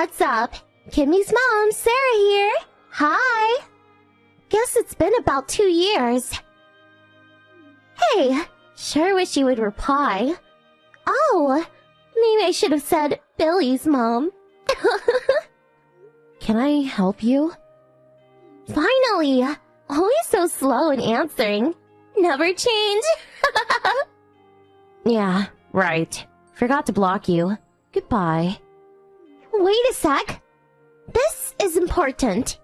what's up? Kimmy's mom, Sarah here. Hi. Guess it's been about 2 years. Hey, sure wish you would reply. Oh, maybe I should have said Billy's mom. Can I help you? Finally! Always so slow in answering. Never change. Yeah, right. Forgot to block you. Goodbye. Wait a sec. This is important.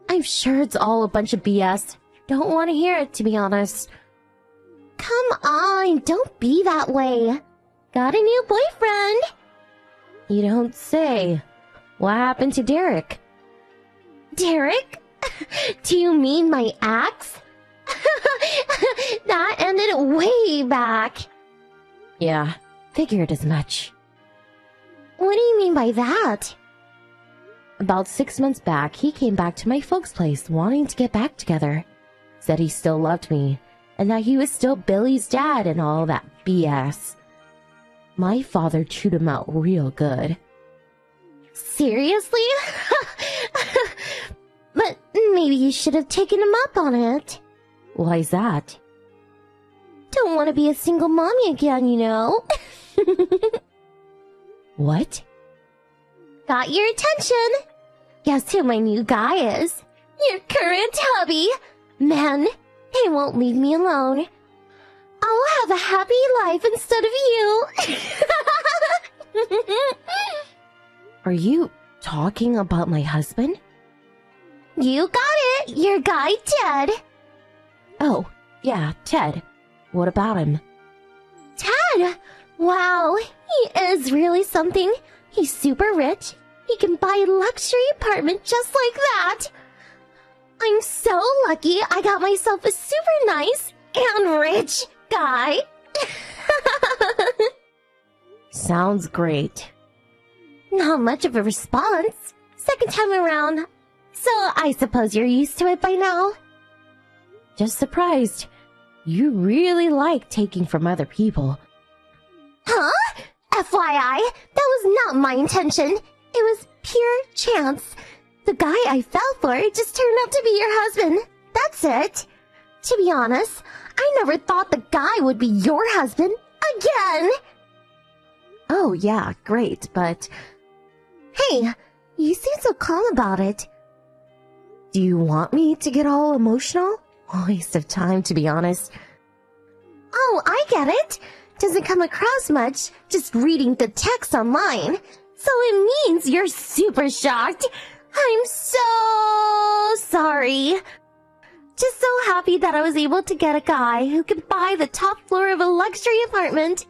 I'm sure it's all a bunch of BS. Don't want to hear it, to be honest. Come on, don't be that way. Got a new boyfriend. You don't say. What happened to Derek? Derek? Do you mean my ex? That ended way back. Yeah, figured as much. What do you mean by that? About 6 months back, he came back to my folks' place wanting to get back together. Said he still loved me, and that he was still Billy's dad and all that BS. My father chewed him out real good. Seriously? But maybe you should have taken him up on it. Why's that? Don't want to be a single mommy again, you know. What? Got your attention. Guess who my new guy is? Your current hubby. Man, he won't leave me alone. I'll have a happy life instead of you. Are you talking about my husband? You got it! Your guy, Ted! Oh, yeah, Ted. What about him? Ted! Wow, he is really something. He's super rich. He can buy a luxury apartment just like that. I'm so lucky I got myself a super nice and rich guy. Sounds great. Not much of a response. Second time around. So I suppose you're used to it by now? Just surprised. You really like taking from other people. Huh? FYI, that was not my intention. It was pure chance. The guy I fell for just turned out to be your husband. That's it. To be honest, I never thought the guy would be your husband again. Oh yeah, great, but... Hey, you seem so calm about it. Do you want me to get all emotional? A waste of time, to be honest. Oh, I get it. Doesn't come across much, just reading the text online. So it means you're super shocked. I'm so sorry. Just so happy that I was able to get a guy who could buy the top floor of a luxury apartment.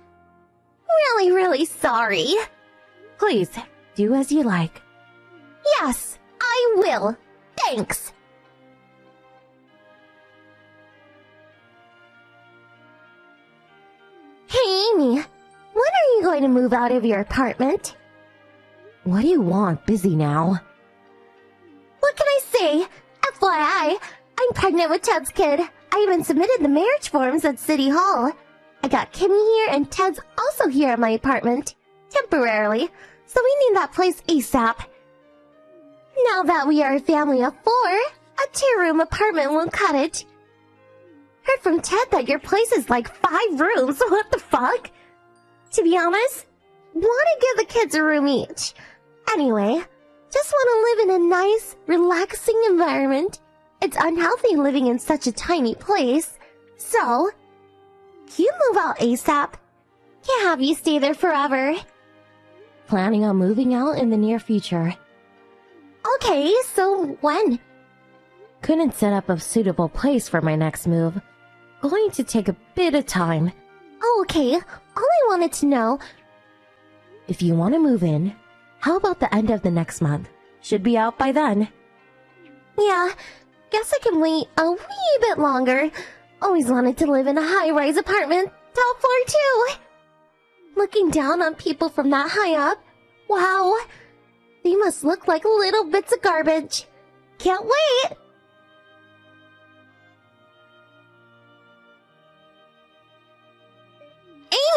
Really, really sorry. Please, do as you like. Yes, I will. Thanks. Hey, Amy. When are you going to move out of your apartment? What do you want? Busy now. What can I say? FYI, I'm pregnant with Ted's kid. I even submitted the marriage forms at City Hall. I got Kimmy here and Ted's also here at my apartment. Temporarily. So we need that place ASAP. Now that we are a family of 4, a 2-room apartment won't cut it. Heard from Ted that your place is like 5 rooms. What the fuck? To be honest, want to give the kids a room each. Anyway, just want to live in a nice, relaxing environment. It's unhealthy living in such a tiny place. So, you move out ASAP. Can't have you stay there forever. Planning on moving out in the near future. Okay, so when? Couldn't set up a suitable place for my next move. Going to take a bit of time. Oh, okay. All I wanted to know... If you want to move in, how about the end of the next month? Should be out by then. Yeah, guess I can wait a wee bit longer. Always wanted to live in a high-rise apartment, top floor too. Looking down on people from that high up, wow, they must look like little bits of garbage. Can't wait!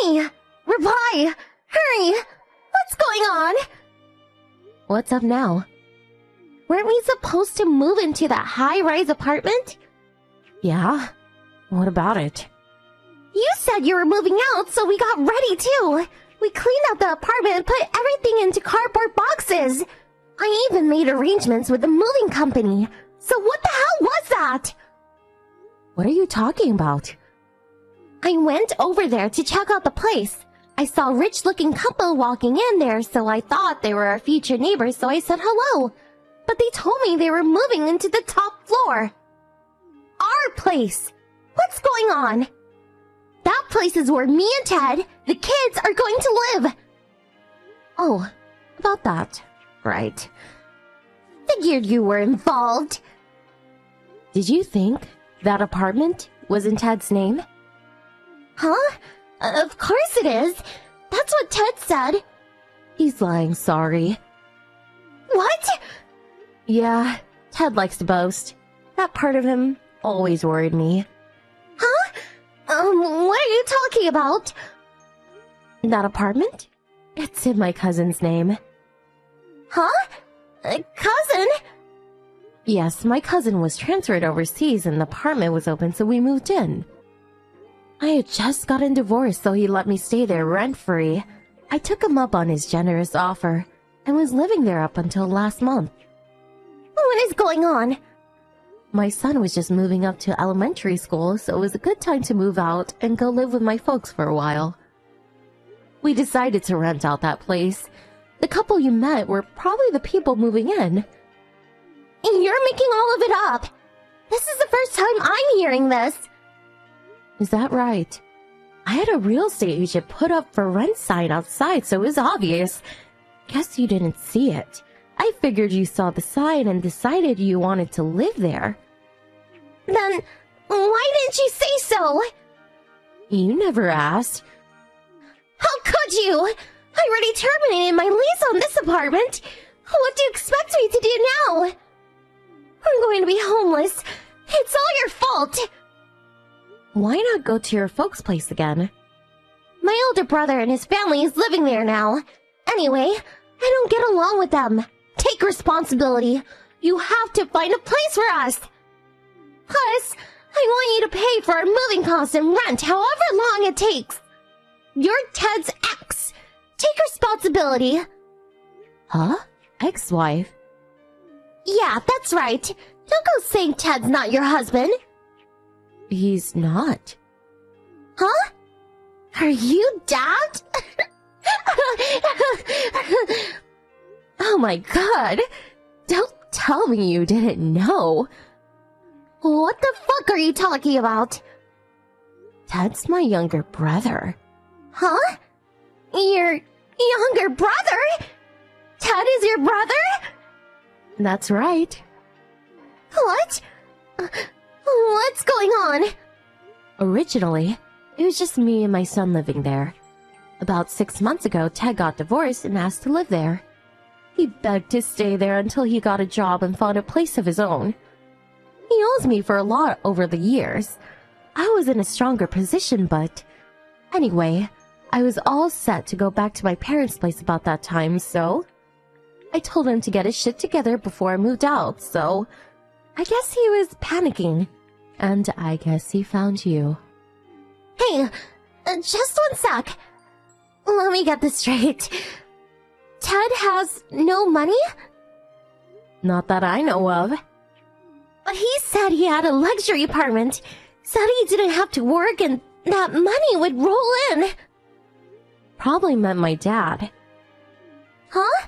Amy! Reply! Hurry! What's going on? What's up now? Weren't we supposed to move into that high-rise apartment? Yeah? What about it? You said you were moving out, so we got ready too. We cleaned out the apartment and put everything into cardboard boxes. I even made arrangements with the moving company. So what the hell was that? What are you talking about? I went over there to check out the place. I saw a rich-looking couple walking in there, so I thought they were our future neighbors, so I said hello. But they told me they were moving into the top floor. Our place. What's going on? That place is where me and Ted, the kids, are going to live. Oh, about that. Right. Figured you were involved. Did you think that apartment was in Ted's name? Huh? Of course it is. That's what Ted said. He's lying, sorry. What? Yeah, Ted likes to boast. That part of him always worried me. Huh? What are you talking about? That apartment? It's in my cousin's name. Huh? Cousin? Yes, my cousin was transferred overseas and the apartment was open, so we moved in. I had just gotten divorced, so he let me stay there rent-free. I took him up on his generous offer and was living there up until last month. What is going on? My son was just moving up to elementary school, so it was a good time to move out and go live with my folks for a while. We decided to rent out that place. The couple you met were probably the people moving in. You're making all of it up. This is the first time I'm hearing this. Is that right? I had a real estate agent put up for rent sign outside, so it was obvious. Guess you didn't see it. I figured you saw the sign and decided you wanted to live there. Then, why didn't you say so? You never asked. How could you? I already terminated my lease on this apartment. What do you expect me to do now? I'm going to be homeless. It's all your fault. Why not go to your folks' place again? My older brother and his family is living there now. Anyway, I don't get along with them. Take responsibility. You have to find a place for us. Plus, I want you to pay for our moving costs and rent however long it takes. You're Ted's ex. Take responsibility. Huh? Ex-wife? Yeah, that's right. Don't go saying Ted's not your husband. He's not. Huh? Are you Dad? Oh my god. Don't tell me you didn't know. What the fuck are you talking about? Ted's my younger brother. Huh? Your younger brother? Ted is your brother? That's right. What? What's going on? Originally, it was just me and my son living there. About 6 months ago, Ted got divorced and asked to live there. He begged to stay there until he got a job and found a place of his own. He owes me for a lot over the years. I was in a stronger position, but... Anyway, I was all set to go back to my parents' place about that time, so... I told him to get his shit together before I moved out, so... I guess he was panicking. And I guess he found you. Hey, just one sec. Let me get this straight. Ted has no money? Not that I know of. But he said he had a luxury apartment. Said he didn't have to work and that money would roll in. Probably meant my dad. Huh?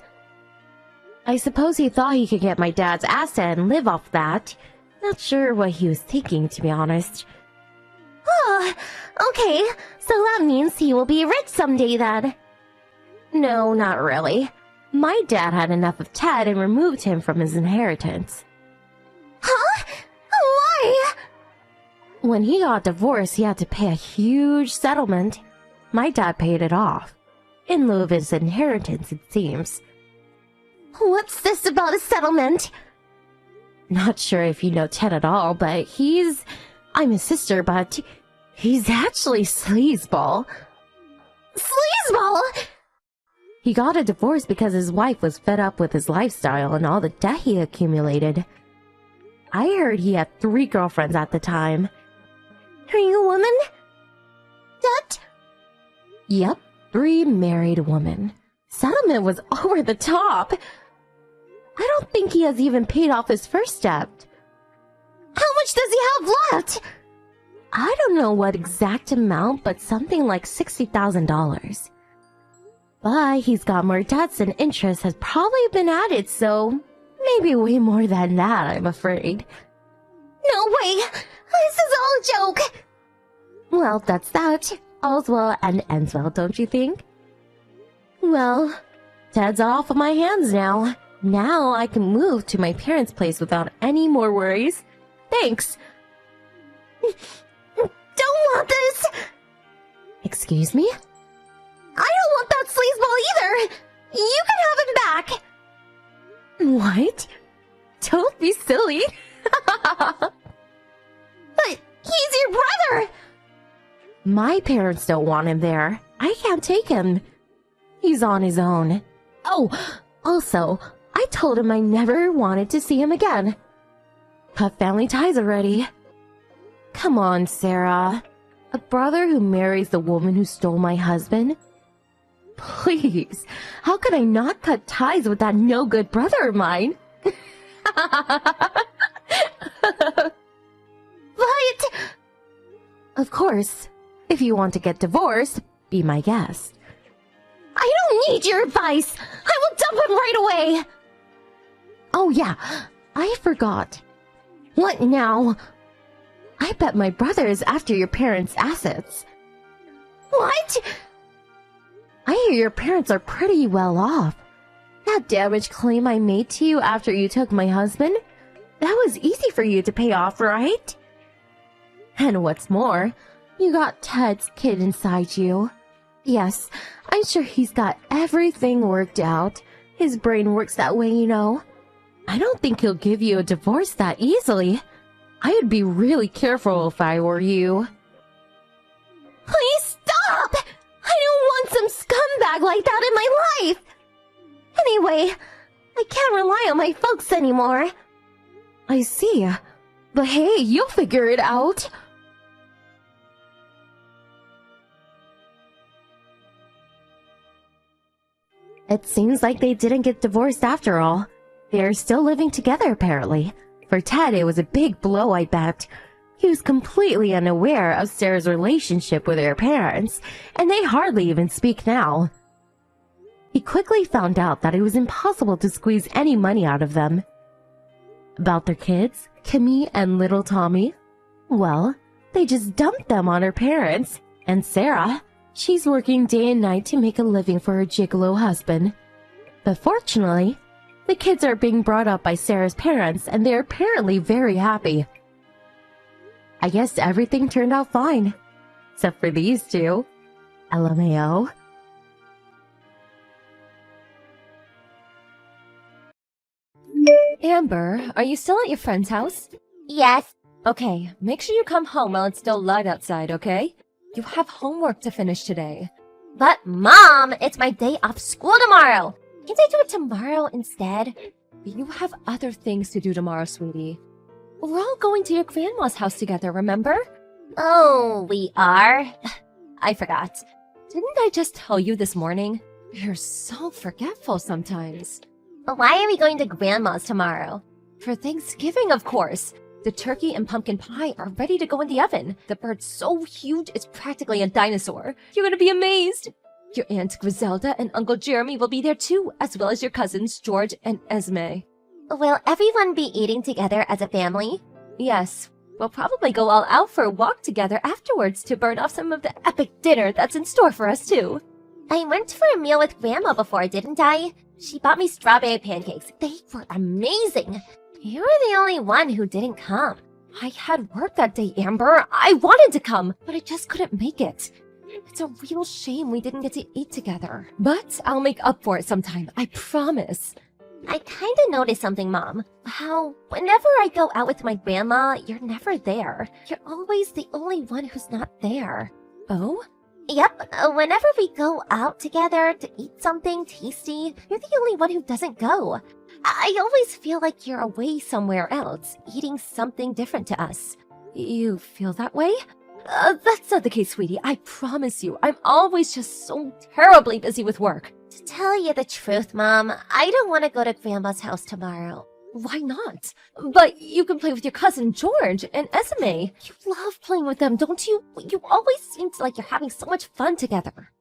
I suppose he thought he could get my dad's asset and live off that. Not sure what he was thinking, to be honest. Oh, okay. So that means he will be rich someday then. No, not really. My dad had enough of Ted and removed him from his inheritance. Huh? Why? When he got divorced, he had to pay a huge settlement. My dad paid it off. In lieu of his inheritance, it seems. What's this about a settlement? Not sure if you know Ted at all, but I'm his sister, but he's actually sleazeball. Sleazeball? He got a divorce because his wife was fed up with his lifestyle and all the debt he accumulated. I heard he had 3 girlfriends at the time. Are you a woman? That? Yep, 3 married women. Settlement was over the top. I don't think he has even paid off his first debt. How much does he have left? I don't know what exact amount, but something like $60,000. But he's got more debts and interest has probably been added, so maybe way more than that, I'm afraid. No way! This is all a joke! Well, that's that. All's well and ends well, don't you think? Well, Ted's off of my hands now. Now I can move to my parents' place without any more worries. Thanks. Don't want this! Excuse me? I don't want that sleazeball either! You can have him back! What? Don't be silly. But he's your brother! My parents don't want him there. I can't take him. He's on his own. Oh, also, I told him I never wanted to see him again. Cut family ties already. Come on, Sarah. A brother who marries the woman who stole my husband? Please, how could I not cut ties with that no-good brother of mine? But... Of course, if you want to get divorced, be my guest. I don't need your advice! I will dump him right away! Oh yeah, I forgot. What now? I bet my brother is after your parents' assets. What? I hear your parents are pretty well off. That damage claim I made to you after you took my husband? That was easy for you to pay off, right? And what's more, you got Ted's kid inside you. Yes, I'm sure he's got everything worked out. His brain works that way, you know. I don't think he'll give you a divorce that easily. I'd be really careful if I were you. Please stop! I don't want some scumbag like that in my life! Anyway, I can't rely on my folks anymore. I see. But hey, you'll figure it out. It seems like they didn't get divorced after all. They're still living together, apparently. For Ted, it was a big blow, I bet. He was completely unaware of Sarah's relationship with her parents, and they hardly even speak now. He quickly found out that it was impossible to squeeze any money out of them. About their kids, Kimmy and little Tommy, well, they just dumped them on her parents. And Sarah, she's working day and night to make a living for her gigolo husband. But fortunately, the kids are being brought up by Sarah's parents, and they're apparently very happy. I guess everything turned out fine. Except for these two. LMAO. Amber, are you still at your friend's house? Yes. Okay, make sure you come home while it's still light outside, okay? You have homework to finish today. But Mom, it's my day off school tomorrow. Can't I do it tomorrow instead? You have other things to do tomorrow, sweetie. We're all going to your grandma's house together, remember? Oh, we are? I forgot. Didn't I just tell you this morning? You're so forgetful sometimes. Why are we going to Grandma's tomorrow? For Thanksgiving, of course. The turkey and pumpkin pie are ready to go in the oven. The bird's so huge, it's practically a dinosaur. You're gonna be amazed. Your Aunt Griselda and Uncle Jeremy will be there too, as well as your cousins George and Esme. Will everyone be eating together as a family? Yes, we'll probably go all out for a walk together afterwards to burn off some of the epic dinner that's in store for us too. I went for a meal with Grandma before, didn't I? She bought me strawberry pancakes. They were amazing. You were the only one who didn't come. I had work that day, Amber. I wanted to come, but I just couldn't make it. It's a real shame we didn't get to eat together. But I'll make up for it sometime, I promise. I kinda noticed something, Mom. How whenever I go out with my grandma, you're never there. You're always the only one who's not there. Oh? Yep, whenever we go out together to eat something tasty, you're the only one who doesn't go. I always feel like you're away somewhere else, eating something different to us. You feel that way? That's not the case, sweetie. I promise you. I'm always just so terribly busy with work. To tell you the truth, Mom, I don't want to go to Grandma's house tomorrow. Why not? But you can play with your cousin George and Esme. You love playing with them, don't you? You always seem like you're having so much fun together.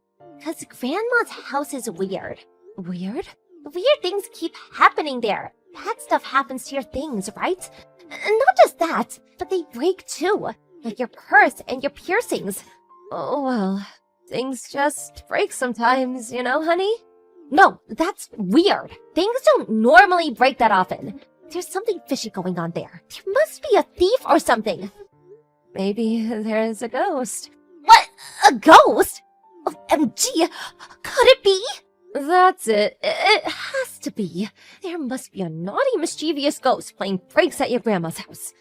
'Cause Grandma's house is weird. Weird? Weird things keep happening there. Bad stuff happens to your things, right? And not just that, but they break too. Like your purse and your piercings. Oh, well, things just break sometimes, you know, honey? No, that's weird. Things don't normally break that often. There's something fishy going on there. There must be a thief or something. Maybe there's a ghost. What? A ghost? OMG! Could it be? That's it. It has to be. There must be a naughty, mischievous ghost playing pranks at your grandma's house.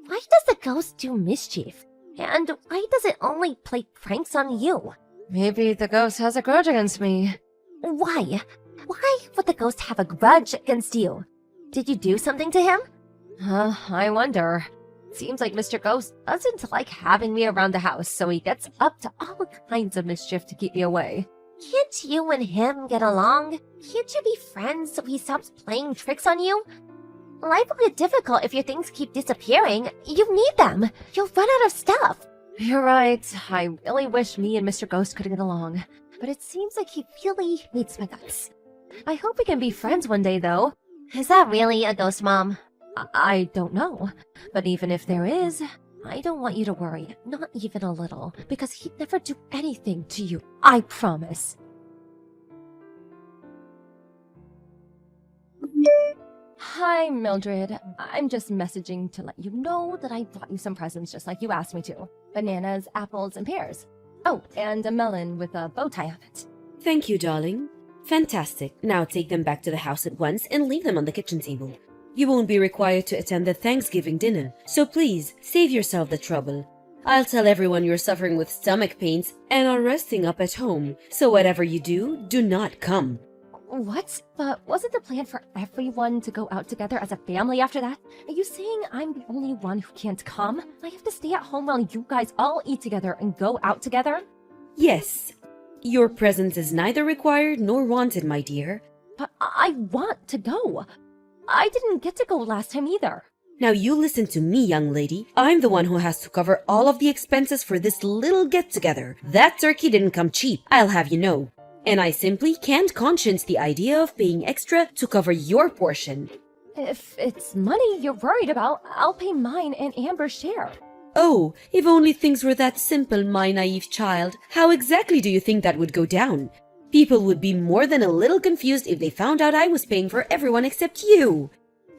Why does the ghost do mischief? And why does it only play pranks on you? Maybe the ghost has a grudge against me. Why? Why would the ghost have a grudge against you? Did you do something to him? I wonder. Seems like Mr. Ghost doesn't like having me around the house, so he gets up to all kinds of mischief to keep me away. Can't you and him get along? Can't you be friends so he stops playing tricks on you? Life will get difficult if your things keep disappearing. You need them. You'll run out of stuff. You're right. I really wish me and Mr. Ghost could get along. But it seems like he really hates my guts. I hope we can be friends one day, though. Is that really a ghost, Mom? I don't know. But even if there is, I don't want you to worry. Not even a little. Because he'd never do anything to you. I promise. Hi, Mildred. I'm just messaging to let you know that I brought you some presents just like you asked me to. Bananas, apples, and pears. Oh, and a melon with a bow tie on it. Thank you, darling. Fantastic. Now take them back to the house at once and leave them on the kitchen table. You won't be required to attend the Thanksgiving dinner, so please save yourself the trouble. I'll tell everyone you're suffering with stomach pains and are resting up at home, so whatever you do, do not come. What? But wasn't the plan for everyone to go out together as a family after that? Are you saying I'm the only one who can't come? I have to stay at home while you guys all eat together and go out together? Yes. Your presence is neither required nor wanted, my dear. But I want to go. I didn't get to go last time either. Now you listen to me, young lady. I'm the one who has to cover all of the expenses for this little get-together. That turkey didn't come cheap, I'll have you know. And I simply can't conscience the idea of paying extra to cover your portion. If it's money you're worried about, I'll pay mine and Amber's share. Oh, if only things were that simple, my naive child. How exactly do you think that would go down? People would be more than a little confused if they found out I was paying for everyone except you.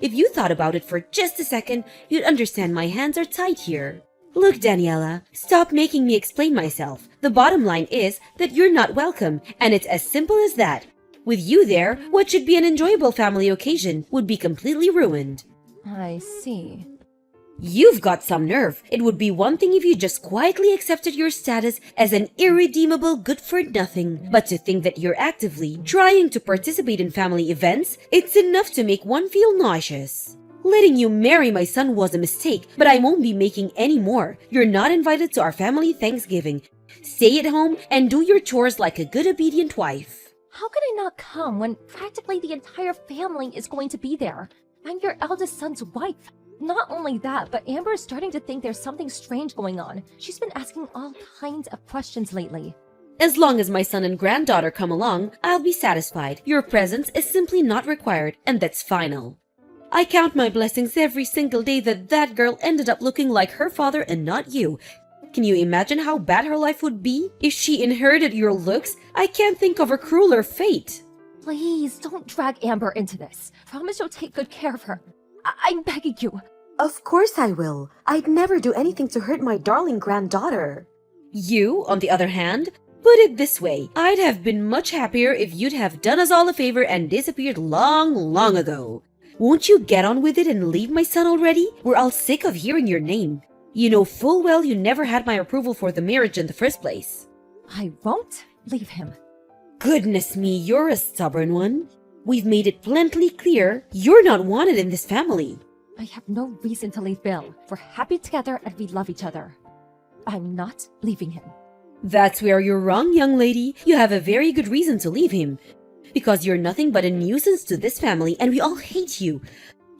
If you thought about it for just a second, you'd understand my hands are tight here. Look, Daniela, stop making me explain myself. The bottom line is that you're not welcome, and it's as simple as that. With you there, what should be an enjoyable family occasion would be completely ruined. I see. You've got some nerve. It would be one thing if you just quietly accepted your status as an irredeemable good-for-nothing. But to think that you're actively trying to participate in family events, it's enough to make one feel nauseous. Letting you marry my son was a mistake, but I won't be making any more. You're not invited to our family Thanksgiving. Stay at home and do your chores like a good obedient wife. How can I not come when practically the entire family is going to be there? I'm your eldest son's wife. Not only that, but Amber is starting to think there's something strange going on. She's been asking all kinds of questions lately. As long as my son and granddaughter come along, I'll be satisfied. Your presence is simply not required, and that's final. I count my blessings every single day that that girl ended up looking like her father and not you. Can you imagine how bad her life would be if she inherited your looks? I can't think of a crueler fate. Please, don't drag Amber into this. Promise you'll take good care of her. I'm begging you. Of course I will. I'd never do anything to hurt my darling granddaughter. You, on the other hand, put it this way. I'd have been much happier if you'd have done us all a favor and disappeared long ago. Won't you get on with it and leave my son already? We're all sick of hearing your name. You know full well you never had my approval for the marriage in the first place. I won't leave him. Goodness me, you're a stubborn one. We've made it plenty clear you're not wanted in this family. I have no reason to leave Bill. We're happy together and we love each other. I'm not leaving him. That's where you're wrong, young lady. You have a very good reason to leave him. Because you're nothing but a nuisance to this family and we all hate you.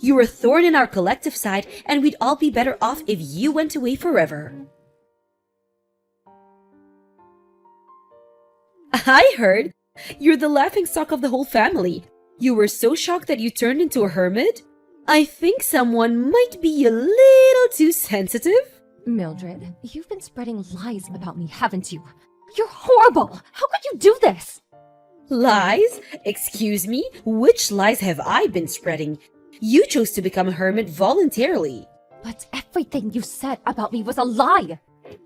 You're a thorn in our collective side and we'd all be better off if you went away forever. I heard you're the laughingstock of the whole family. You were so shocked that you turned into a hermit? I think someone might be a little too sensitive. Mildred, you've been spreading lies about me, haven't you? You're horrible! How could you do this? Lies? Excuse me? Which lies have I been spreading? You chose to become a hermit voluntarily. But everything you said about me was a lie!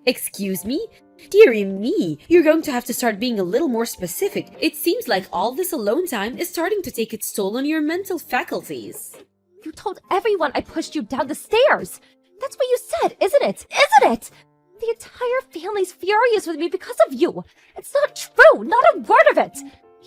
Excuse me? Dearie me, you're going to have to start being a little more specific. It seems like all this alone time is starting to take its toll on your mental faculties. You told everyone I pushed you down the stairs! That's what you said, isn't it? Isn't it? The entire family's furious with me because of you! It's not true! Not a word of it!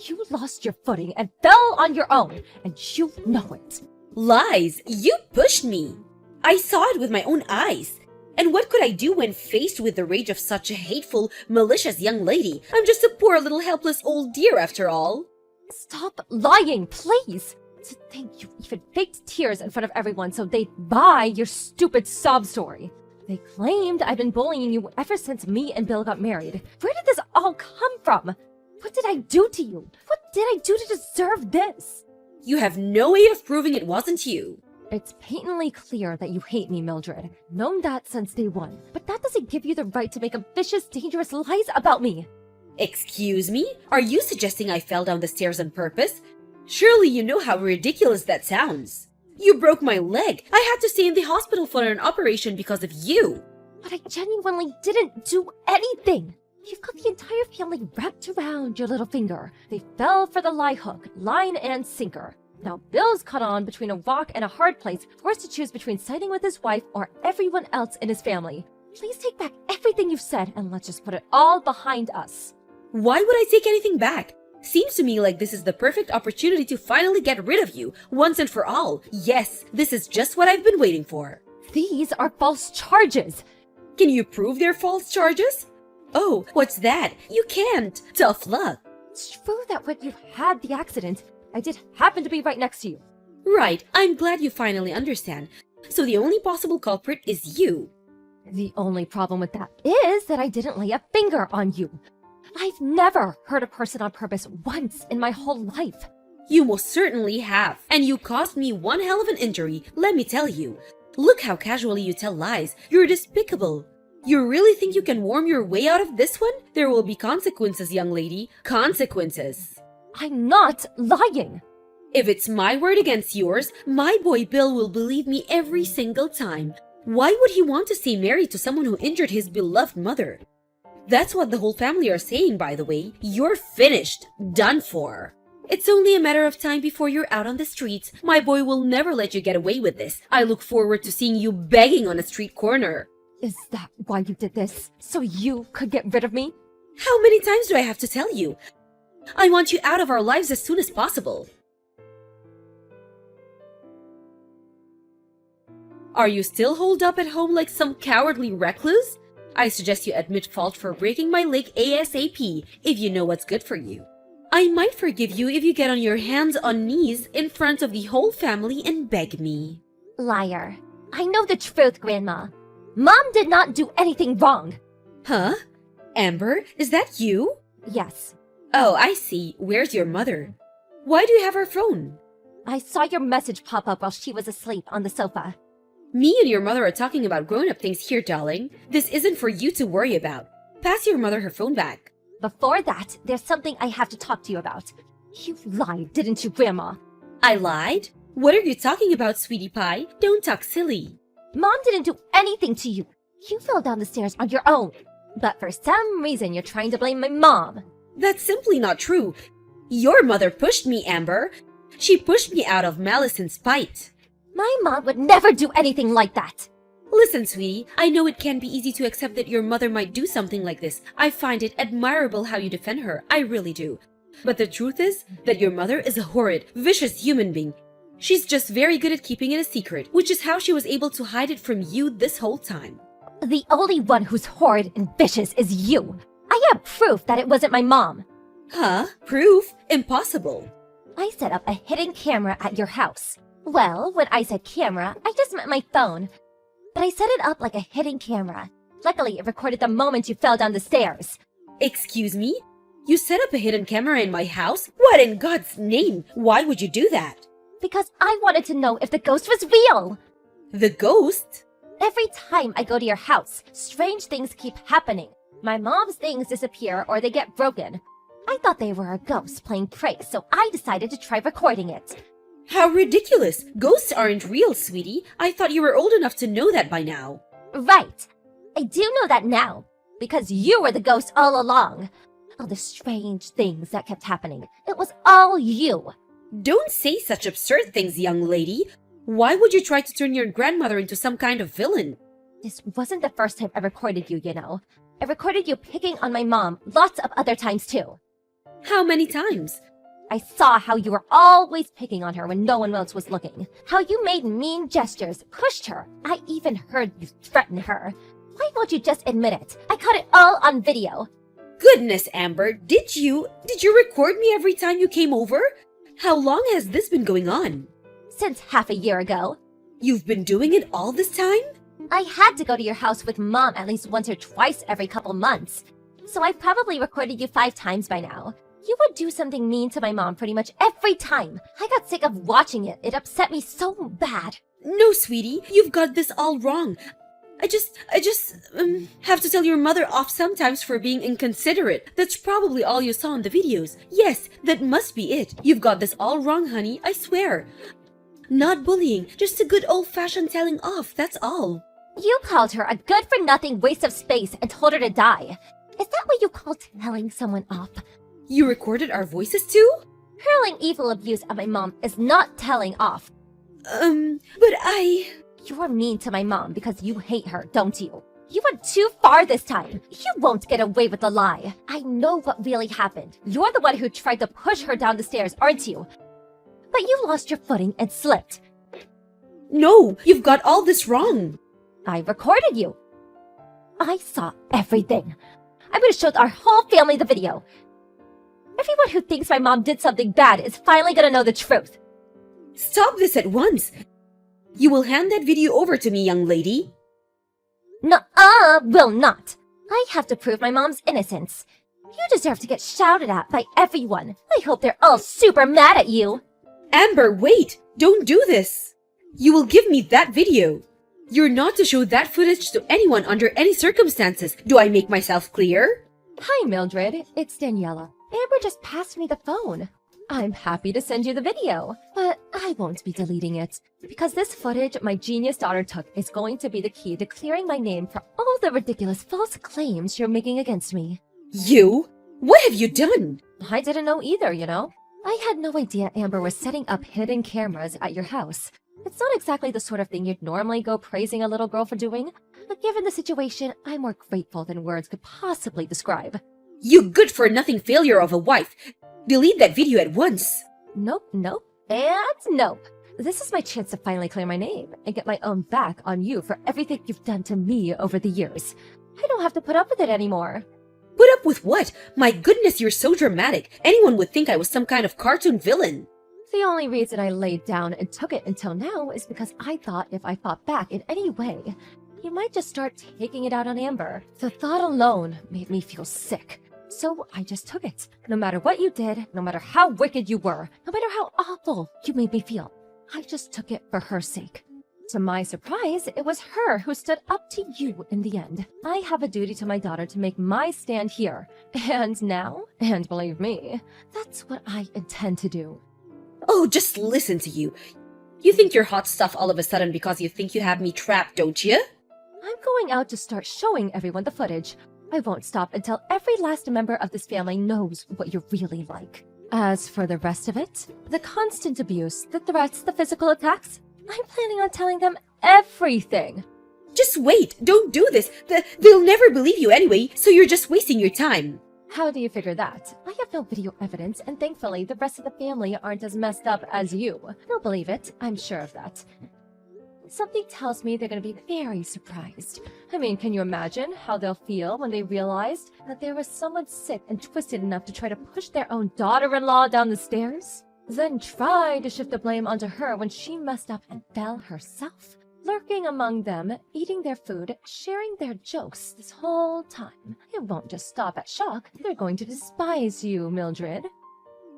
You lost your footing and fell on your own, and you know it. Lies! You pushed me! I saw it with my own eyes. And what could I do when faced with the rage of such a hateful, malicious young lady? I'm just a poor little helpless old dear after all. Stop lying, please! To think you even faked tears in front of everyone so they'd buy your stupid sob story. They claimed I'd been bullying you ever since me and Bill got married. Where did this all come from? What did I do to you? What did I do to deserve this? You have no way of proving it wasn't you. It's patently clear that you hate me, Mildred. Known that since day one. But that doesn't give you the right to make vicious, dangerous lies about me. Excuse me? Are you suggesting I fell down the stairs on purpose? Surely you know how ridiculous that sounds. You broke my leg. I had to stay in the hospital for an operation because of you. But I genuinely didn't do anything. You've got the entire family wrapped around your little finger. They fell for the lie hook, line and sinker. Now Bill's caught on between a rock and a hard place, forced to choose between siding with his wife or everyone else in his family. Please take back everything you've said and let's just put it all behind us. Why would I take anything back? Seems to me like this is the perfect opportunity to finally get rid of you, once and for all. Yes, this is just what I've been waiting for. These are false charges. Can you prove they're false charges? Oh, what's that? You can't. Tough luck. It's true that when you had the accident, I did happen to be right next to you. Right, I'm glad you finally understand. So the only possible culprit is you. The only problem with that is that I didn't lay a finger on you. I've never hurt a person on purpose once in my whole life. You most certainly have. And you caused me one hell of an injury, let me tell you. Look how casually you tell lies. You're despicable. You really think you can worm your way out of this one? There will be consequences, young lady. Consequences. I'm not lying. If it's my word against yours, my boy Bill will believe me every single time. Why would he want to stay married to someone who injured his beloved mother? That's what the whole family are saying, by the way. You're finished. Done for. It's only a matter of time before you're out on the streets. My boy will never let you get away with this. I look forward to seeing you begging on a street corner. Is that why you did this? So you could get rid of me? How many times do I have to tell you? I want you out of our lives as soon as possible. Are you still holed up at home like some cowardly recluse? I suggest you admit fault for breaking my leg ASAP if you know what's good for you. I might forgive you if you get on your hands on knees in front of the whole family and beg me. Liar. I know the truth, Grandma. Mom did not do anything wrong. Huh? Amber, is that you? Yes. Oh, I see. Where's your mother? Why do you have her phone? I saw your message pop up while she was asleep on the sofa. Me and your mother are talking about grown-up things here, darling. This isn't for you to worry about. Pass your mother her phone back. Before that, there's something I have to talk to you about. You lied, didn't you, Grandma? I lied? What are you talking about, sweetie pie? Don't talk silly. Mom didn't do anything to you. You fell down the stairs on your own. But for some reason, you're trying to blame my mom. That's simply not true. Your mother pushed me, Amber. She pushed me out of malice and spite. My mom would never do anything like that. Listen, sweetie, I know it can be easy to accept that your mother might do something like this. I find it admirable how you defend her. I really do. But the truth is that your mother is a horrid, vicious human being. She's just very good at keeping it a secret, which is how she was able to hide it from you this whole time. The only one who's horrid and vicious is you. I have proof that it wasn't my mom. Huh? Proof? Impossible. I set up a hidden camera at your house. Well, when I said camera, I just meant my phone. But I set it up like a hidden camera. Luckily, it recorded the moment you fell down the stairs. Excuse me? You set up a hidden camera in my house? What in God's name? Why would you do that? Because I wanted to know if the ghost was real. The ghost? Every time I go to your house, strange things keep happening. My mom's things disappear or they get broken. I thought they were a ghost playing pranks, so I decided to try recording it. How ridiculous! Ghosts aren't real, sweetie. I thought you were old enough to know that by now. Right. I do know that now, because you were the ghost all along. All the strange things that kept happening. It was all you. Don't say such absurd things, young lady. Why would you try to turn your grandmother into some kind of villain? This wasn't the first time I recorded you, you know. I recorded you picking on my mom lots of other times too. How many times? I saw how you were always picking on her when no one else was looking. How you made mean gestures, pushed her. I even heard you threaten her. Why won't you just admit it? I caught it all on video. Goodness, Amber, did you record me every time you came over? How long has this been going on? Since half a year ago. You've been doing it all this time? I had to go to your house with Mom at least once or twice every couple months. So I probably recorded you 5 times by now. You would do something mean to my mom pretty much every time. I got sick of watching it. It upset me so bad. No, sweetie, you've got this all wrong. I just have to tell your mother off sometimes for being inconsiderate. That's probably all you saw in the videos. Yes, that must be it. You've got this all wrong, honey, I swear. Not bullying, just a good old-fashioned telling off, that's all. You called her a good-for-nothing waste of space and told her to die. Is that what you call telling someone off? You recorded our voices too? Hurling evil abuse at my mom is not telling off. But You're mean to my mom because you hate her, don't you? You went too far this time. You won't get away with the lie. I know what really happened. You're the one who tried to push her down the stairs, aren't you? But you lost your footing and slipped. No, you've got all this wrong. I recorded you. I saw everything. I'm gonna show our whole family the video. Everyone who thinks my mom did something bad is finally gonna know the truth. Stop this at once. You will hand that video over to me, young lady. Nuh-uh, will not. I have to prove my mom's innocence. You deserve to get shouted at by everyone. I hope they're all super mad at you. Amber, wait! Don't do this! You will give me that video. You're not to show that footage to anyone under any circumstances. Do I make myself clear? Hi, Mildred. It's Daniela. Amber just passed me the phone. I'm happy to send you the video, but I won't be deleting it. Because this footage my genius daughter took is going to be the key to clearing my name for all the ridiculous false claims you're making against me. You? What have you done? I didn't know either, you know? I had no idea Amber was setting up hidden cameras at your house. It's not exactly the sort of thing you'd normally go praising a little girl for doing, but given the situation, I'm more grateful than words could possibly describe. You good-for-nothing failure of a wife! Delete that video at once! Nope, and nope. This is my chance to finally clear my name and get my own back on you for everything you've done to me over the years. I don't have to put up with it anymore. Put up with what? My goodness, you're so dramatic. Anyone would think I was some kind of cartoon villain. The only reason I laid down and took it until now is because I thought if I fought back in any way, you might just start taking it out on Amber. The thought alone made me feel sick. So I just took it. No matter what you did, no matter how wicked you were, no matter how awful you made me feel, I just took it for her sake. To my surprise, it was her who stood up to you in the end. I have a duty to my daughter to make my stand here. And now, and believe me, that's what I intend to do. Oh, just listen to you. You think you're hot stuff all of a sudden because you think you have me trapped, don't you? I'm going out to start showing everyone the footage. I won't stop until every last member of this family knows what you're really like. As for the rest of it, the constant abuse, the threats, the physical attacks, I'm planning on telling them everything. Just wait. Don't do this. They'll never believe you anyway, so you're just wasting your time. How do you figure that? I have no video evidence, and thankfully, the rest of the family aren't as messed up as you. They'll believe it, I'm sure of that. Something tells me they're gonna be very surprised. I mean, can you imagine how they'll feel when they realized that there was someone sick and twisted enough to try to push their own daughter-in-law down the stairs? Then try to shift the blame onto her when she messed up and fell herself. Lurking among them, eating their food, sharing their jokes this whole time. It won't just stop at shock. They're going to despise you, Mildred.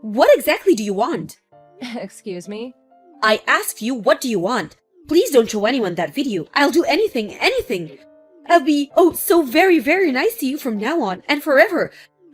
What exactly do you want? Excuse me? I asked you, what do you want? Please don't show anyone that video. I'll do anything. I'll be, so very, very nice to you from now on and forever.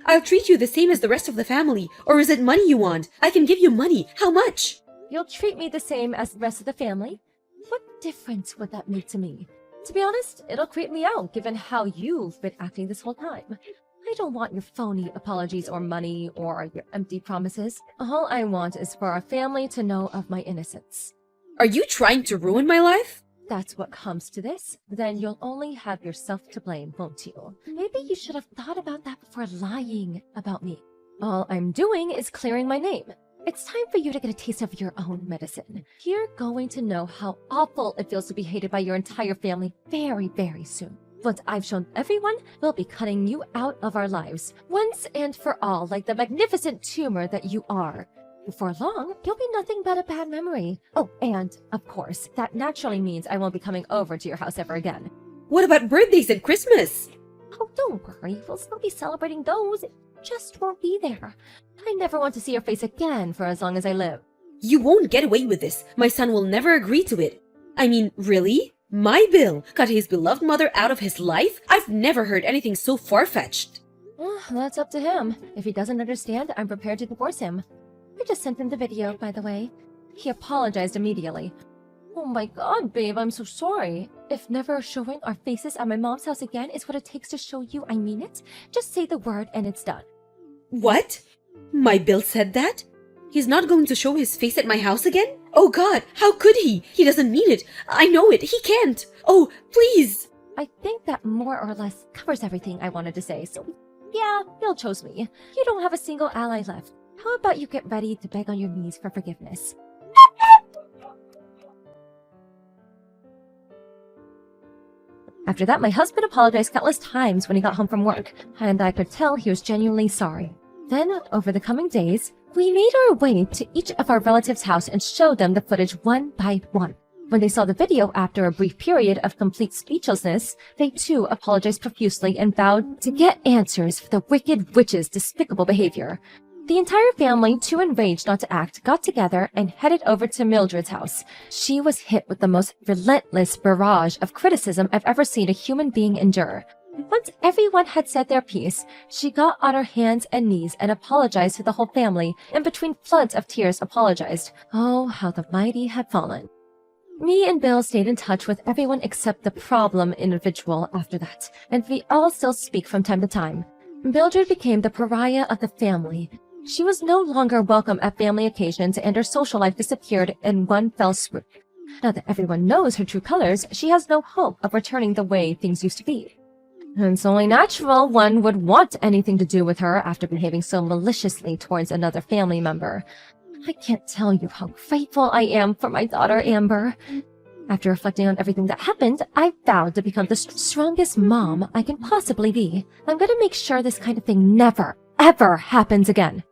I'll treat you the same as the rest of the family. Or is it money you want? I can give you money. How much? You'll treat me the same as the rest of the family? What difference would that make to me? To be honest, it'll creep me out given how you've been acting this whole time. I don't want your phony apologies or money or your empty promises. All I want is for our family to know of my innocence. Are you trying to ruin my life? That's what comes to this, then you'll only have yourself to blame, won't you? Maybe you should have thought about that before lying about me. All I'm doing is clearing my name. It's time for you to get a taste of your own medicine. You're going to know how awful it feels to be hated by your entire family very, very soon. Once I've shown everyone, we'll be cutting you out of our lives, once and for all, like the magnificent tumor that you are. Before long, you'll be nothing but a bad memory. Oh, and, of course, that naturally means I won't be coming over to your house ever again. What about birthdays and Christmas? Oh, don't worry, we'll still be celebrating those. It just won't be there. I never want to see your face again for as long as I live. You won't get away with this. My son will never agree to it. I mean, really? My Bill cut his beloved mother out of his life? I've never heard anything so far-fetched. Well, that's up to him. If he doesn't understand, I'm prepared to divorce him. I just sent him the video, by the way. He apologized immediately. Oh my god, babe, I'm so sorry. If never showing our faces at my mom's house again is what it takes to show you I mean it, just say the word and it's done. What? My Bill said that? He's not going to show his face at my house again? Oh god, how could he? He doesn't mean it. I know it. He can't. Oh, please. I think that more or less covers everything I wanted to say, so yeah, Bill chose me. You don't have a single ally left. How about you get ready to beg on your knees for forgiveness? After that, my husband apologized countless times when he got home from work, and I could tell he was genuinely sorry. Then, over the coming days, we made our way to each of our relatives' house and showed them the footage one by one. When they saw the video after a brief period of complete speechlessness, they too apologized profusely and vowed to get answers for the wicked witch's despicable behavior. The entire family, too enraged not to act, got together and headed over to Mildred's house. She was hit with the most relentless barrage of criticism I've ever seen a human being endure. Once everyone had said their piece, she got on her hands and knees and apologized to the whole family, and between floods of tears apologized. Oh, how the mighty had fallen. Me and Bill stayed in touch with everyone except the problem individual after that, and we all still speak from time to time. Mildred became the pariah of the family. She was no longer welcome at family occasions, and her social life disappeared in one fell swoop. Now that everyone knows her true colors, she has no hope of returning the way things used to be. It's only natural one would want anything to do with her after behaving so maliciously towards another family member. I can't tell you how grateful I am for my daughter, Amber. After reflecting on everything that happened, I vowed to become the strongest mom I can possibly be. I'm gonna make sure this kind of thing never, ever happens again.